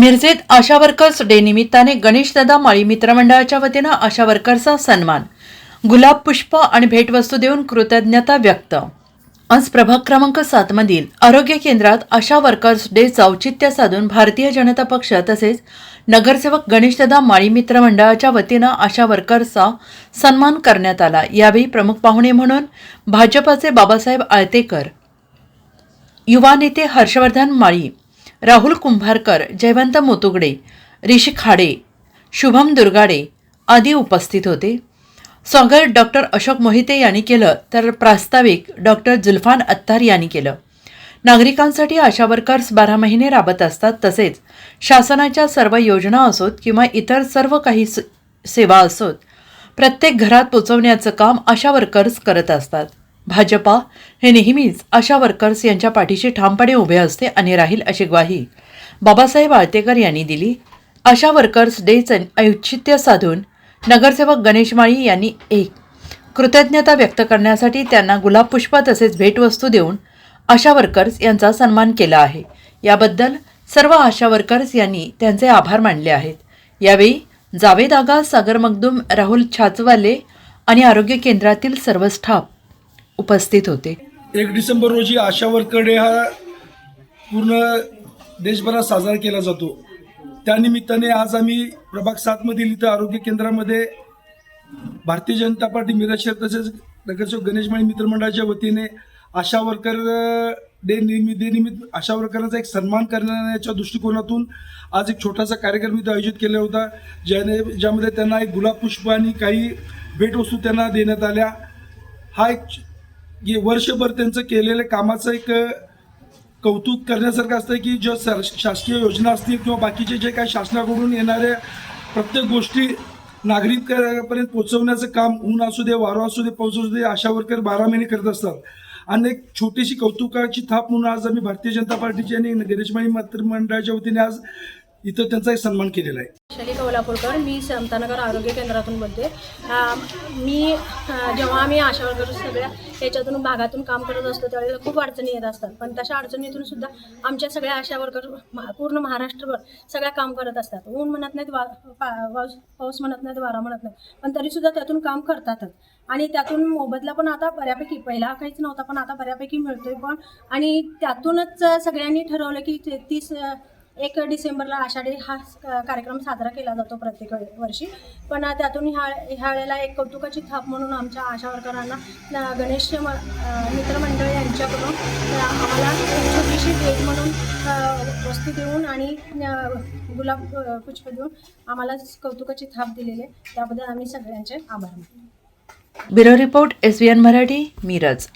मिरजेत आशा workers day निमित्ताने गणेशदादा माळी मित्रमंडळाच्या वतीनं आशा वर्कर्सचा सन्मान, गुलाब पुष्प आणि भेटवस्तू देऊन कृतज्ञता व्यक्त। आज प्रभाग क्रमांक 7 मधील आरोग्य केंद्रात आशा वर्कर्स डेचं औचित्य साधून भारतीय जनता पक्ष तसेच नगरसेवक गणेशदादा माळी मित्रमंडळाच्या वतीनं आशा वर्कर्सचा सन्मान करण्यात आला। यावेळी प्रमुख पाहुणे म्हणून भाजपाचे बाबासाहेब आळतेकर, युवा नेते हर्षवर्धन माळी, राहुल कुंभारकर, जयवंत मोतुगडे, ऋषी खाडे, शुभम दुर्गाडे आदी उपस्थित होते। स्वागत डॉक्टर अशोक मोहिते यांनी केलं तर प्रास्ताविक डॉक्टर जुल्फान अत्तार यांनी केलं। नागरिकांसाठी आशा वर्कर्स 12 महिने राबत असतात, तसेच शासनाच्या सर्व योजना असोत किंवा इतर सर्व काही सेवा असोत, प्रत्येक घरात पोहोचवण्याचं काम आशा वर्कर्स करत असतात। भाजपा हे नेहमीच आशा वर्कर्स यांच्या पाठीशी ठामपणे उभे असते आणि राहील अशी ग्वाही बाबासाहेब आळतेकर यांनी दिली। आशा वर्कर्स डेचं औचित्य साधून नगरसेवक गणेश माळी यांनी एक कृतज्ञता व्यक्त करण्यासाठी त्यांना गुलाब पुष्प तसेच भेटवस्तू देऊन आशा वर्कर्स यांचा सन्मान केला आहे। याबद्दल सर्व आशा वर्कर्स यांनी त्यांचे आभार मानले आहेत। यावेळी जावेद आगा, सागर मखदूम, राहुल छाचवाले आणि आरोग्य केंद्रातील सर्व स्टाफ उपस्थित होते। 1 डिसेंबर रोजी आशा वर्कर डे हा पूर्ण देशभरात साजरा केला जातो। त्यानिमित्ताने आज आम्ही प्रभाग 7 मधील इथं आरोग्य केंद्रामध्ये भारतीय जनता पार्टी मिरज शहर तसेच नगरसेवक गणेश माळी मित्रमंडळाच्या वतीने आशा वर्कर डे निमित्त आशा वर्करांचा एक सन्मान करण्याच्या दृष्टिकोनातून आज एक छोटासा कार्यक्रम इथं आयोजित केला होता, ज्यामध्ये त्यांना एक गुलाब पुष्प आणि काही भेटवस्तू त्यांना देण्यात आल्या। हा एक वर्षभर त्यांचं केलेल्या कामाचं एक कौतुक करण्यासारखं असतं की जो शासकीय योजना असतील किंवा बाकीचे जे काही शासनाकडून येणाऱ्या प्रत्येक गोष्टी नागरिकांपर्यंत पोहोचवण्याचं काम ऊन असू दे, वारा असू दे, पाऊस असू दे, आशा वर्कर 12 महिने करत असतात। आणि एक छोटीशी कौतुकाची थाप म्हणून आज आम्ही भारतीय जनता पार्टीची आणि गणेश माळी मित्रमंडळाच्या वतीने आज इथं त्यांचा एक सन्मान केलेला आहे। शैली कोल्हापूरकर, मी समतानगर आरोग्य केंद्रातून बोलते। मी जेव्हा आम्ही आशा वर्कर सगळ्या याच्यातून भागातून काम करत असतो त्यावेळेला खूप अडचणी येत असतात, पण तशा अडचणीतून सुद्धा आमच्या सगळ्या आशा वर्कर पूर्ण महाराष्ट्रभर सगळ्या काम करत असतात। ऊन म्हणत नाहीत, पाऊस म्हणत नाहीत, वारा म्हणत नाही, पण तरीसुद्धा त्यातून काम करतातच। आणि त्यातून मोबदला पण आता बऱ्यापैकी, पहिला काहीच नव्हता पण आता बऱ्यापैकी मिळतोय पण। आणि त्यातूनच सगळ्यांनी ठरवलं की 1 डिसेंबरला आशा डे हा कार्यक्रम साजरा केला जातो प्रत्येक वर्षी, पण त्यातून ह्या वेळेला एक कौतुकाची थाप म्हणून आमच्या आशा वर्करांना गणेश मित्रमंडळ यांच्याकडून आम्हाला एक छोटीशी भेट म्हणून वस्तू देऊन आणि गुलाब पुष्प देऊन आम्हाला कौतुकाची थाप दिलेली, त्याबद्दल आम्ही सगळ्यांचे आभार मानतो। Bureau report SVN Marathi, Miraj.